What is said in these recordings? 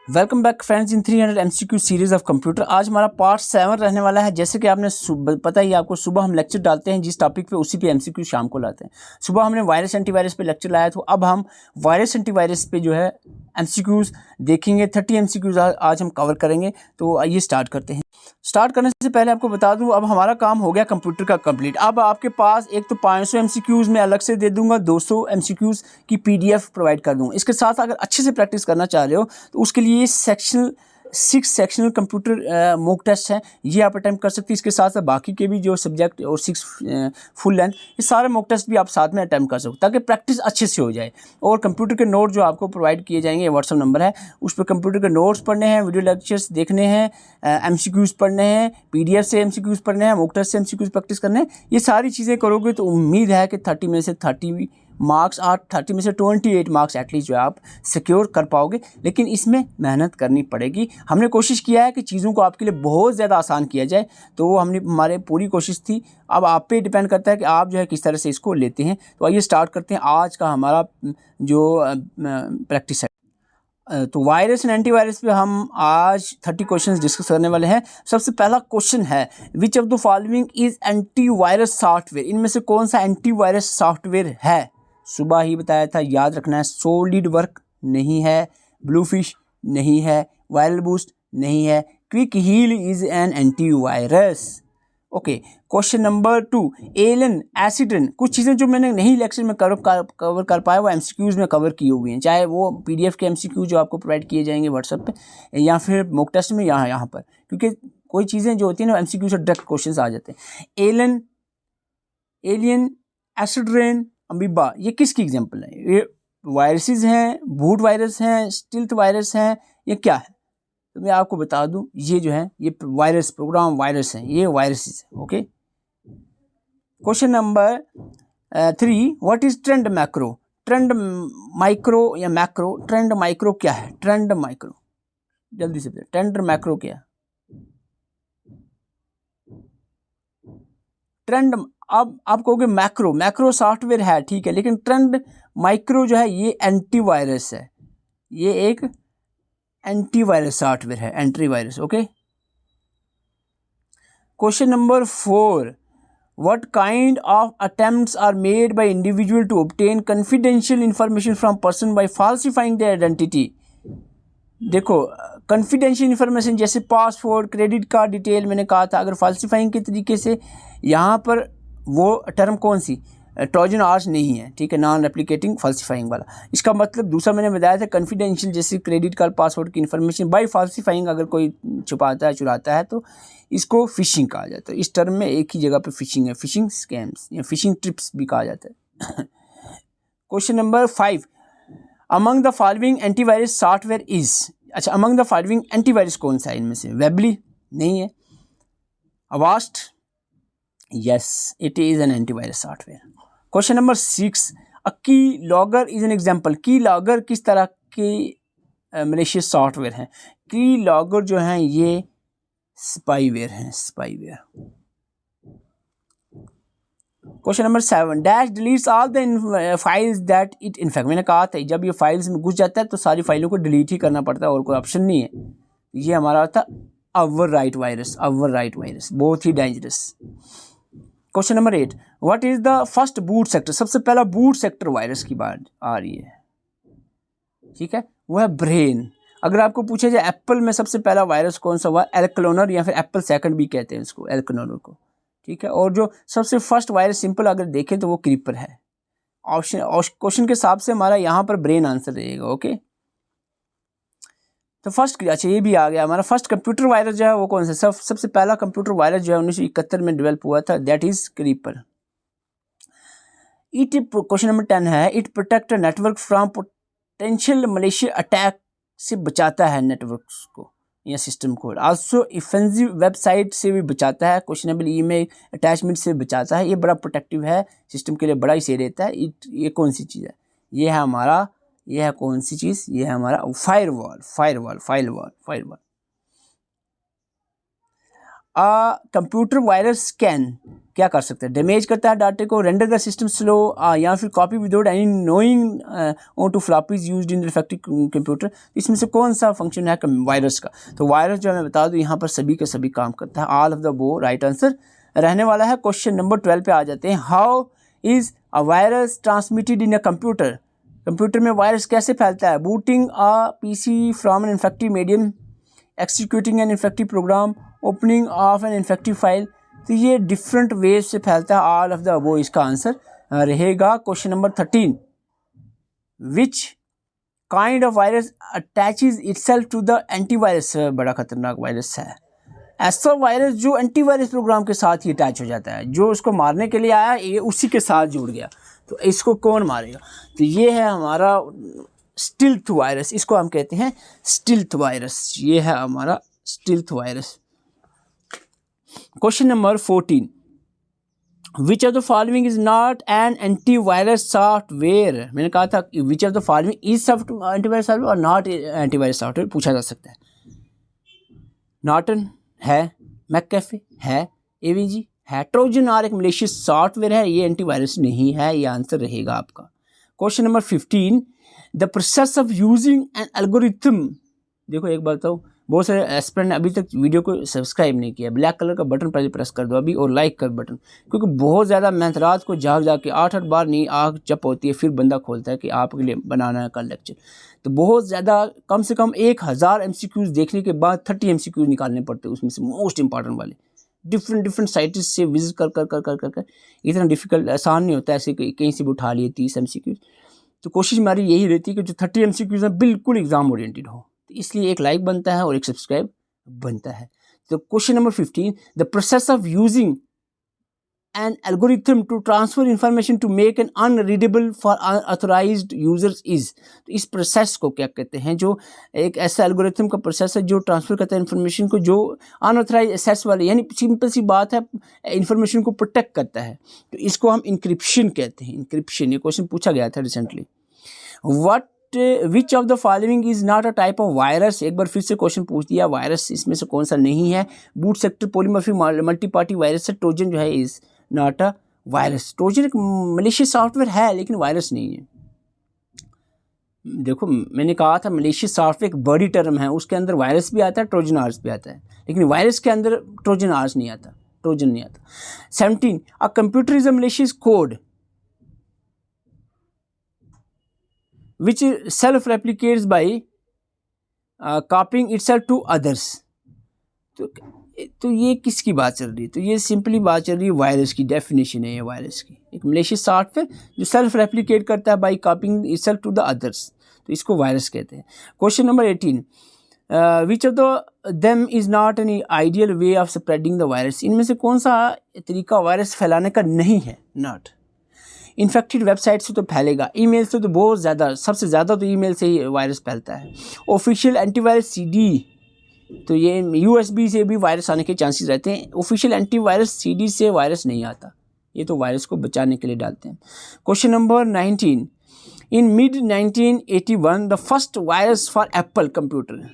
Welcome back friends in 300 MCQ series of computer. आज हमारा part 7 रहने वाला है। जैसे कि आपने पता ही आपको, सुबह हम लेक्चर डालते हैं जिस टॉपिक पे, उसी पे MCQ शाम को लाते हैं। सुबह हमने वायरस एंटीवायरस पे लेक्चर लाया, तो अब हम वायरस एंटीवायरस पे जो है MCQs देखेंगे। 30 MCQs आज हम कवर करेंगे। तो आइए स्टार्ट करते हैं। स्टार्ट करने से पहले आपको बता दूं, अब हमारा काम हो गया कंप्यूटर का कंप्लीट। अब आपके पास एक तो 500 MCQs मैं अलग से दे दूंगा, 200 MCQs की PDF प्रोवाइड कर दूंगा। इसके साथ अगर अच्छे से प्रैक्टिस करना चाह रहे हो तो उसके लिए sectional 6 sectional computer mock test हैं, ये आप अटेम्प्ट कर सकते हैं। इसके साथ साथ बाकी के भी जो सब्जेक्ट और 6 फुल लेंथ, ये सारे मॉक टेस्ट भी आप साथ में अटेम्प्ट कर सकते हो, ताकि प्रैक्टिस अच्छे से हो जाए। और कंप्यूटर के नोट जो आपको प्रोवाइड किए जाएंगे, ये व्हाट्सअप नंबर है, उस पर कंप्यूटर के नोट्स पढ़ने हैं, वीडियो लेक्चर्स देखने हैं, MCQs पढ़ने हैं, PDF से MCQs पढ़ने हैं, मॉक टेस्ट से MCQs प्रैक्टिस करने हैं। ये सारी चीज़ें करोगे तो उम्मीद है कि 30 में से 30 मार्क्स और 30 में से 28 मार्क्स एटलीस्ट जो है आप सिक्योर कर पाओगे। लेकिन इसमें मेहनत करनी पड़ेगी। हमने कोशिश किया है कि चीज़ों को आपके लिए बहुत ज़्यादा आसान किया जाए, तो वो हमारे पूरी कोशिश थी। अब आप पे डिपेंड करता है कि आप जो है किस तरह से इसको लेते हैं। तो आइए स्टार्ट करते हैं आज का हमारा जो प्रैक्टिस है। तो वायरस एंड एंटीवायरस पे हम आज 30 क्वेश्चंस डिस्कस करने वाले हैं। सबसे पहला क्वेश्चन है, विच of the following is antivirus software? इनमें से कौन सा एंटीवायरस सॉफ्टवेयर है? सुबह ही बताया था, याद रखना है। सॉलिड वर्क नहीं है, ब्लूफिश नहीं है, वायरल बूस्ट नहीं है, Quick Heal is an antivirus. Okay, question number 2, एलन एसिड्रिन। कुछ चीज़ें जो मैंने नहीं लेक्चर में कवर कर पाया, वो MCQs में कवर की हुई हैं, चाहे वो PDF के MCQ जो आपको प्रोवाइड किए जाएंगे व्हाट्सएप पे, या फिर मॉक टेस्ट में, यहाँ पर, क्योंकि कोई चीज़ें जो होती हैं ना MCQ से डायरेक्ट क्वेश्चन आ जाते हैं। एलन, एलियन, एसिड्रिन, अमीबा, ये किसकी एग्जांपल है? ये वायरसेस हैं, बूट वायरस हैं, स्टिल्थ वायरस हैं, ये क्या है? तो मैं आपको बता दूं, ये जो है ये वायरस, प्रोग्राम वायरस हैं, ये वायरसेस हैं। Okay, question number 3, what is trend macro? Trend micro या मैक्रो? ट्रेंड माइक्रो क्या है? ट्रेंड माइक्रो, जल्दी से ट्रेंड मैक्रो क्या है? ट्रेंड, अब आप कहोगे मैक्रो, मैक्रो सॉफ्टवेयर है, ठीक है, लेकिन ट्रेंड माइक्रो जो है ये एंटीवायरस है, ये एक एंटीवायरस सॉफ्टवेयर है, antivirus. Okay, question number 4, what kind of attempts are made by individual to obtain confidential information from person by falsifying their identity? देखो, कॉन्फिडेंशियल इंफॉर्मेशन जैसे पासपोर्ट, क्रेडिट कार्ड डिटेल, मैंने कहा था, अगर फाल्सिफाइंग के तरीके से, यहाँ पर वो टर्म कौन सी, ट्रोजन हॉर्स नहीं है, ठीक है, नॉन रेप्लिकेटिंग फाल्सिफाइंग वाला। इसका मतलब दूसरा मैंने बताया था, कॉन्फिडेंशियल जैसे क्रेडिट कार्ड, पासपोर्ट की इन्फॉर्मेशन बाय फाल्सिफाइंग अगर कोई छुपाता है, चुराता है, तो इसको फिशिंग कहा जाता है। इस टर्म में एक ही जगह पे फिशिंग है, फिशिंग स्कैम्स या फिशिंग ट्रिप्स भी कहा जाता है। Question number 5, among the following antivirus software is? अच्छा, अमंग द फॉलोइंग एंटीवायरस कौन सा है इनमें से? वेबली नहीं है, Avast, yes it is an antivirus software. Question number 6, अ की लॉगर इज एन एग्जांपल? की लॉगर किस तरह की मलेशियस सॉफ्टवेयर है? की लॉगर जो है ये स्पाईवेयर है, spyware. Question number 7, dash deletes all the files that it infect? मैंने कहा था, जब ये फाइल्स में घुस जाता है तो सारी फाइलों को डिलीट ही करना पड़ता है, और कोई ऑप्शन नहीं है। ये हमारा होता ओवरराइट वायरस, ओवरराइट वायरस, बहुत ही dangerous. Question number 8, what is the first boot sector? सबसे पहला बूट सेक्टर वायरस की बात आ रही है, ठीक है, वो है ब्रेन। अगर आपको पूछा जाए एप्पल में सबसे पहला वायरस कौन सा हुआ, एल्कलोनर, या फिर एप्पल सेकंड भी कहते हैं उसको, एल्कलोनर को, ठीक है। और जो सबसे फर्स्ट वायरस सिंपल अगर देखें तो वो क्रीपर है। ऑप्शन, क्वेश्चन के हिसाब से हमारा यहाँ पर ब्रेन आंसर रहेगा। ओके, तो फर्स्ट, अच्छा ये भी आ गया हमारा। फर्स्ट कंप्यूटर वायरस जो है वो कौन सा? सबसे पहला कंप्यूटर वायरस जो है 1971 में डेवलप हुआ था, that is creeper. It, question number 10 है, it protect network from potential Malaysia attack? से बचाता है नेटवर्क्स को या सिस्टम को। आल्सो ऑफेंसिव वेबसाइट से भी बचाता है, क्वेश्चनेबल ईमेल अटैचमेंट से बचाता है। ये बड़ा प्रोटेक्टिव है, सिस्टम के लिए बड़ा ही सही रहता है। ये कौन सी चीज़ है? ये है हमारा, ये है कौन सी चीज़? ये है हमारा firewall, firewall, firewall, firewall. Computer virus can क्या कर सकता है, डैमेज करता है डाटे को, रेंडर द सिस्टम स्लो, या फिर copy without any knowing on to floppies used in defective computer. इसमें से कौन सा फंक्शन है वायरस का? तो वायरस जो मैं बता दूं यहाँ पर सभी के सभी काम करता है। ऑल ऑफ द वो राइट आंसर रहने वाला है। क्वेश्चन नंबर 12 पे आ जाते हैं। How is a virus transmitted in a computer? Computer में वायरस कैसे फैलता है? Booting a PC from an infective medium, executing an infective program, opening of an infective file. तो ये डिफरेंट वेज से फैलता है। ऑल ऑफ द वो इसका आंसर रहेगा। Question number 13, which kind of virus attaches itself to the antivirus? बड़ा खतरनाक वायरस है ऐसा वायरस जो एंटीवायरस प्रोग्राम के साथ ही अटैच हो जाता है, जो उसको मारने के लिए आया ये उसी के साथ जुड़ गया। तो इसको कौन मारेगा? तो ये है हमारा स्टिल्थ वायरस, इसको हम कहते हैं स्टिल्थ वायरस। ये है हमारा stealth virus. Question number 14, which of the following is not an antivirus software? मैंने कहा था विच of the following is antivirus software और नॉट एंटीवायरस सॉफ्टवेयर पूछा जा सकता है। नॉर्टन है, मैककेफे है, एवीजी है, ट्रोजन और एक मलेशियस सॉफ्टवेयर है। ये एंटीवायरस नहीं है, ये आंसर रहेगा आपका। Question number 15, the process of using an algorithm. देखो एक बात बताओ, बहुत सारे एस्पिरेंट ने अभी तक वीडियो को सब्सक्राइब नहीं किया, ब्लैक कलर का बटन पहले प्रेस कर दो अभी, और लाइक कर बटन, क्योंकि बहुत ज़्यादा मेहनत रात को जाग जाग के 8-8 बार नहीं आँख जप होती है, फिर बंदा खोलता है कि आपके लिए बनाना है कल लेक्चर। तो बहुत ज़्यादा कम से कम 1000 MCQs देखने के बाद 30 MCQs निकालने पड़ते हैं, उसमें से मोस्ट इंपॉर्टेंट वाले डिफरेंट साइट्स से विजिट कर इतना डिफिकल्ट आसान नहीं होता ऐसे कहीं से भी उठा लिए 30 MCQs। तो कोशिश हमारी यही रहती है कि जो 30 MCQs हैं बिल्कुल एग्जाम ओरिएंटेड हो, तो इसलिए एक लाइक बनता है और एक सब्सक्राइब बनता है। तो question number 15, the process of using an algorithm to transfer information to make an unreadable for unauthorised users is. तो इस प्रोसेस को क्या कहते हैं? जो एक ऐसा एल्गोरिथम का प्रोसेस है जो ट्रांसफर करता है इन्फॉर्मेशन को, जो अनऑथराइज एक्सेस वाले, यानी सिंपल सी बात है, इन्फॉर्मेशन को प्रोटेक्ट करता है। तो इसको हम इंक्रिप्शन कहते हैं। इंक्रिप्शन, ये क्वेश्चन पूछा गया था recently. Which of the following is not a type of virus? एक बार फिर से क्वेश्चन पूछ दिया, वायरस इसमें से कौन सा नहीं है? Boot sector polymorphic multi party virus है। ट्रोजन जो है is not a virus. Trojan एक मलेशियस सॉफ्टवेयर है लेकिन वायरस नहीं है। देखो मैंने कहा था मलेशियस सॉफ्टवेयर एक बड़ी टर्म है, उसके अंदर वायरस भी आता है, ट्रोजन आर्स भी आता है, लेकिन वायरस के अंदर ट्रोजन आर्स नहीं आता, ट्रोजन नहीं आता। 17, a computer is a malicious code which self-replicates by copying itself to others। तो ये किसकी बात चल रही है? तो ये सिंपली बात चल रही है वायरस की। डेफिनेशन है ये वायरस की, एक मलेशियस सॉफ्टवेयर जो सेल्फ रेप्लिकेट करता है by copying itself to the others, तो इसको वायरस कहते हैं। Question number 18, which of the them is not an ideal way of spreading the virus? इनमें से कौन सा तरीका वायरस फैलाने का नहीं है? नॉट। इन्फेक्टेड वेबसाइट से तो फैलेगा, ईमेल से तो बहुत ज़्यादा, सबसे ज़्यादा तो ईमेल से ही वायरस फैलता है। ऑफिशियल एंटीवायरस CD, तो ये USB से भी वायरस आने के चांसेस रहते हैं। ऑफिशियल एंटीवायरस CD से वायरस नहीं आता, ये तो वायरस को बचाने के लिए डालते हैं। Question number 19, in mid 1981 the first virus for Apple computer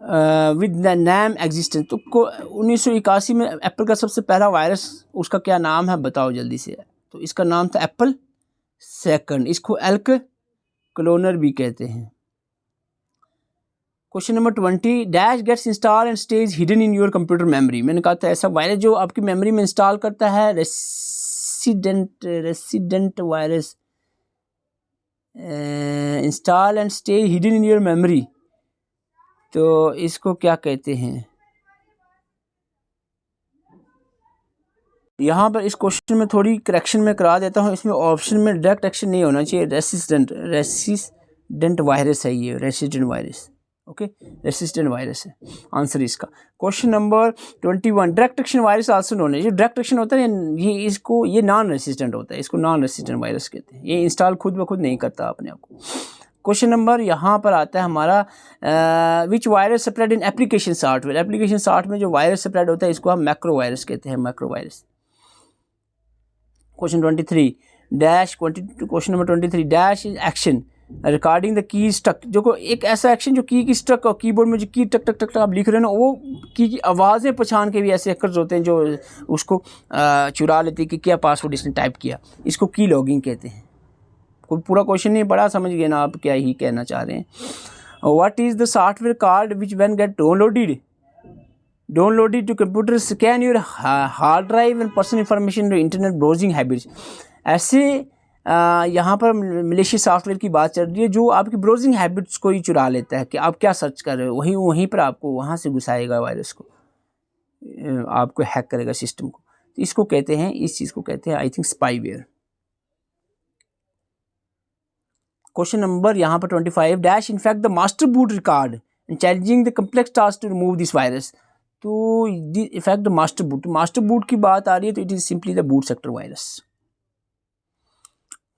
with the name existence. तो 1981 में एप्पल का सबसे पहला वायरस, उसका क्या नाम है बताओ जल्दी से? तो इसका नाम था एप्पल सेकंड, इसको एल्क क्लोनर भी कहते हैं। Question number 20, dash gets install and stays hidden in your computer memory. मैंने कहा था ऐसा वायरस जो आपकी मेमोरी में इंस्टॉल करता है, resident virus, install and stay hidden in your memory, तो इसको क्या कहते हैं? यहाँ पर इस क्वेश्चन में थोड़ी करेक्शन में करा देता हूँ, इसमें ऑप्शन में डायरेक्ट एक्शन नहीं होना चाहिए। रेसिस्टेंट वायरस है ये, resistant virus, okay, resistant virus है आंसर इसका। Question number 21, direct action virus also known है। जो डायरेक्ट एक्शन होता है ये इसको, ये नॉन रेसिस्टेंट होता है, इसको नॉन रेसिस्टेंट वायरस कहते हैं। ये इंस्टॉल खुद ब खुद नहीं करता अपने आप को। क्वेश्चन नंबर यहाँ पर आता है हमारा, which virus spread in application software. Application software में जो वायरस स्प्रेड होता है इसको हम मैक्रो वायरस कहते हैं, macro virus. Question 23 dash question number 23, dash is action recording the key struck, जो एक ऐसा एक्शन जो की स्ट्रक और कीबोर्ड में जो की टक टक टक टक आप लिख रहे हो ना, वो की आवाज़ें पहचान के भी ऐसे हैकर्स होते हैं जो उसको चुरा लेते हैं कि क्या पासवर्ड इसने टाइप किया। इसको की लॉगिंग कहते हैं। कोई पूरा क्वेश्चन नहीं पढ़ा, समझ गए ना आप क्या ही कहना चाह रहे हैं। What is the software called which when get downloaded to computer scan your hard drive and personal information to internet browsing habits. ऐसे यहाँ पर मलेशियस सॉफ्टवेयर की बात चल रही है जो आपकी ब्राउजिंग हैबिट्स को ही चुरा लेता है कि आप क्या सर्च कर रहे हो, वहीं पर आपको वहाँ से घुसाएगा वायरस को, आपको हैक करेगा सिस्टम को। तो इसको कहते हैं, इस चीज़ को कहते हैं I think spyware. Question number यहाँ पर 25, dash infect the master boot record and challenging the complex task to remove this virus. तो इफेक्ट द मास्टर बूट की बात आ रही है, तो it is simply the boot sector virus.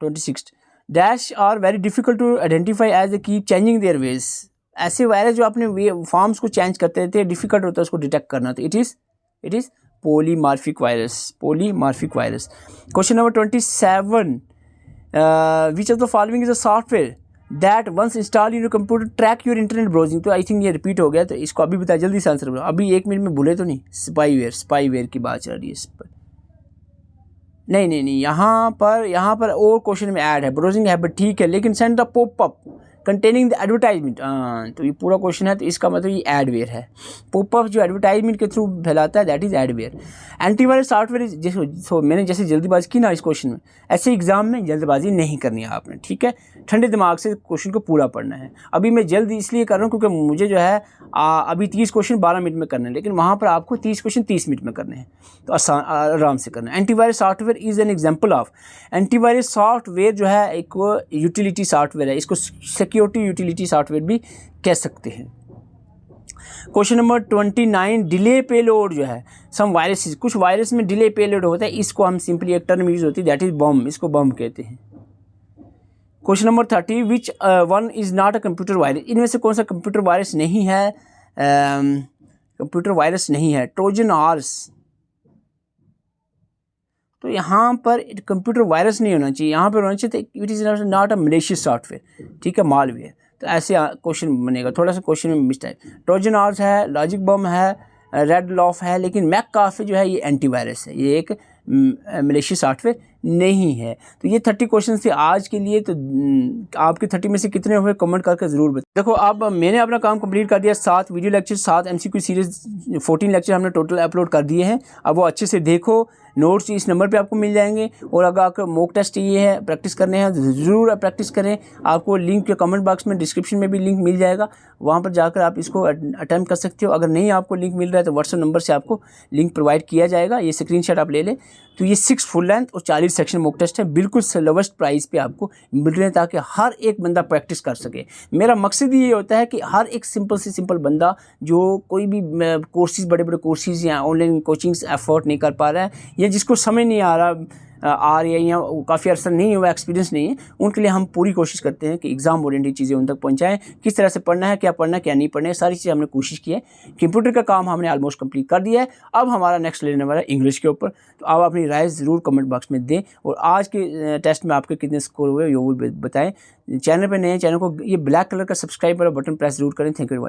26, dash are very difficult to identify as they keep changing their ways. ऐसे वायरस जो अपने फॉर्म्स को चेंज करते रहते हैं, डिफिकल्ट होता है उसको डिटेक्ट करना। तो it is polymorphic virus. Question number 27, which of the following is a software that once install in your computer track your internet browsing. तो आई थिंक ये रिपीट हो गया, तो इसको अभी बताया, जल्दी से आंसर बताओ, अभी 1 मिनट में भूले तो नहीं। स्पाईवेयर की बात चल रही है। नहीं, यहाँ पर और क्वेश्चन में ऐड है ब्राउजिंग हैबिट, ठीक है, लेकिन send the popup containing the advertisement. तो ये पूरा क्वेश्चन है, तो इसका मतलब ये एडवेयर है। पॉपअप जो एडवर्टाइजमेंट के थ्रू फैलाता है, that is adware. Antivirus software, मैंने जैसे जल्दीबाजी की ना इस क्वेश्चन में, ऐसे एग्जाम में जल्दबाजी नहीं करनी है आपने, ठीक है, ठंडे दिमाग से क्वेश्चन को पूरा पढ़ना है। अभी मैं जल्दी इसलिए कर रहा हूँ क्योंकि मुझे जो है अभी 30 क्वेश्चन 12 मिनट में करने हैं, लेकिन वहाँ पर आपको 30 क्वेश्चन 30 मिनट में करने हैं, तो आराम से करना है। Antivirus software is an example of. Antivirus software जो है एक यूटिलिटी सॉफ्टवेयर है, इसको सिक्योरिटी यूटिलिटी सॉफ्टवेयर भी कह सकते हैं। क्वेश्चन नंबर 29, डिले पेलोड जो है, सम वायरस, कुछ वायरस में डिले पेलोड होता है, इसको हम सिंपली एक टर्म यूज होती है, दैट इज बम, इसको बम कहते हैं। Question number 30, which one is not a computer virus. इनमें से कौन सा कंप्यूटर वायरस नहीं है? कंप्यूटर वायरस नहीं है ट्रोजन हॉर्स। तो यहाँ पर कंप्यूटर वायरस नहीं होना चाहिए, यहाँ पर होना चाहिए it is not a malicious software, ठीक है, मालवेयर। तो ऐसे क्वेश्चन बनेगा, थोड़ा सा क्वेश्चन में मिस्टेक। ट्रोजन हॉर्स है, लॉजिक बम है, रेड लॉफ है, लेकिन मैककाफे जो है ये एंटीवायरस है, ये एक मलेशियस सॉफ्टवेयर नहीं है। तो ये 30 क्वेश्चन थे आज के लिए। तो आपके 30 में से कितने हुए कमेंट करके ज़रूर बताएं। देखो अब मैंने अपना काम कंप्लीट कर दिया, 7 video lecture, 7 MCQ series, 14 lecture हमने टोटल अपलोड कर दिए हैं। अब वो अच्छे से देखो, नोट्स इस नंबर पे आपको मिल जाएंगे। और अगर आपको मॉक टेस्ट चाहिए है, प्रैक्टिस करने हैं, ज़रूर प्रैक्टिस करें। आपको लिंक के कमेंट बॉक्स में, डिस्क्रिप्शन में भी लिंक मिल जाएगा, वहाँ पर जाकर आप इसको अटैम्प्ट कर सकते हो। अगर नहीं आपको लिंक मिल रहा है तो व्हाट्सएप नंबर से आपको लिंक प्रोवाइड किया जाएगा, ये स्क्रीनशॉट आप ले लें। तो ये 6 फुल लेंथ और 40 सेक्शन मॉक टेस्ट है, बिल्कुल लोवेस्ट प्राइस पे आपको मिल रहे हैं, ताकि हर एक बंदा प्रैक्टिस कर सके। मेरा मकसद ये होता है कि हर एक सिंपल से सिंपल बंदा जो कोई भी कोर्सेज, बड़े बड़े कोर्सेज या ऑनलाइन कोचिंग्स एफर्ट नहीं कर पा रहा है, या जिसको समझ नहीं आ रही है, या काफ़ी अर्सा नहीं हुआ, एक्सपीरियंस नहीं है, उनके लिए हम पूरी कोशिश करते हैं कि एग्जाम ओरिएंटेड चीज़ें उन तक पहुंचाएं। किस तरह से पढ़ना है, क्या नहीं पढ़ना है, सारी चीज़ें हमने कोशिश की है। कंप्यूटर का काम हमने ऑलमोस्ट कंप्लीट कर दिया है। अब हमारा नेक्स्ट लेने वाला है इंग्लिश के ऊपर। तो आप अपनी राय ज़रूर कमेंट बॉक्स में दें, और आज के टेस्ट में आपके कितने स्कोर हुए वो भी बताएं। चैनल पर नए, चैनल को ये ब्लैक कलर का सब्सक्राइब वाला बटन प्रेस जरूर करें। Thank you.